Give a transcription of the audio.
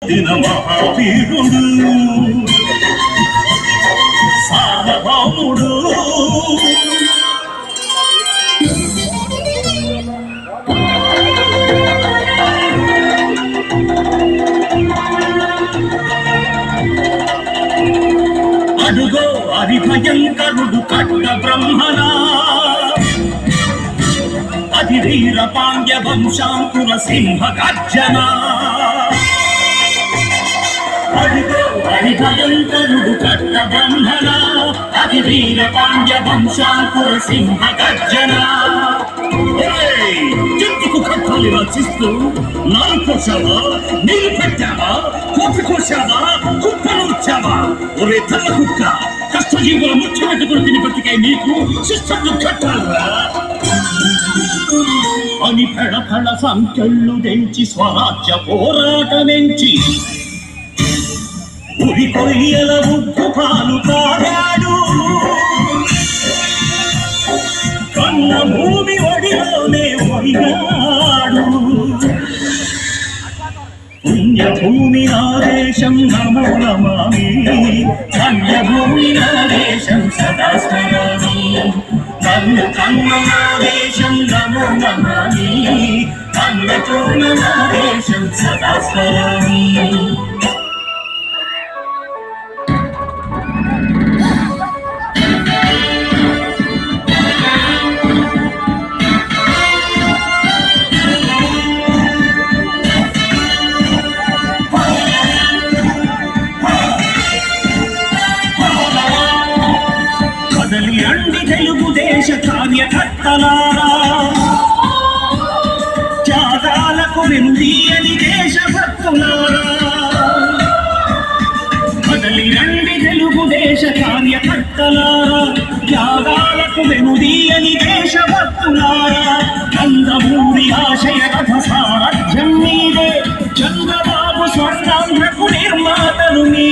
దిన మహావీరుడు సార్వభౌముడు అడుగో అది భయంకరుడు కట్ట బ్రహ్మనా అది వీర పాండ్య వంశాంకుర సింహ గర్జన అడుగో అది భయంకరుడు కట్ట బ్రహ్మణ అది వీర పాండ్య వంశాంకుర సింహ గర్జన ఎందుకు కట్టాలి రచిస్తూ నాలు కోసావా నీళ్ళు పెట్టావా కోపి కోసావా కుప్పనుచ్చావా ఒరే తల్ల కుక్క కష్టజీవుల ముఖ్యమంత్రి తిని బతికే నీకు శిక్షలు కట్టాలరా అని ఫెళఫెళ సంఖ్యలు తెంచి స్వరాజ్య పోరాటమెంచి ఉరి కొయ్యల ఉప్పు పాలు తాగాడు కన్న భూమి ఒడిలోనే ఒడిగాడు పుణ్యభూమి నాదేశం నమో నమామి ధన్యభూమి నాదేశం సదా స్మరామి నన్ను కన్న నాదేశం నమో నమామి అన్నపూర్ణ నాదేశం సదా స్మరామి తెలుగుదేశ కార్యకర్తలారా త్యాగాలకు వెనుదీయని దేశభక్తులారా కదలి రండి తెలుగుదేశ కార్యకర్తలారా త్యాగాలకు వెనుదీయని దేశభక్తులారా నందమూరి ఆశయ రథ సారథ్యం మీదే చంద్రబాబు స్వర్ణాంధ్రకు నిర్మాతలు మీ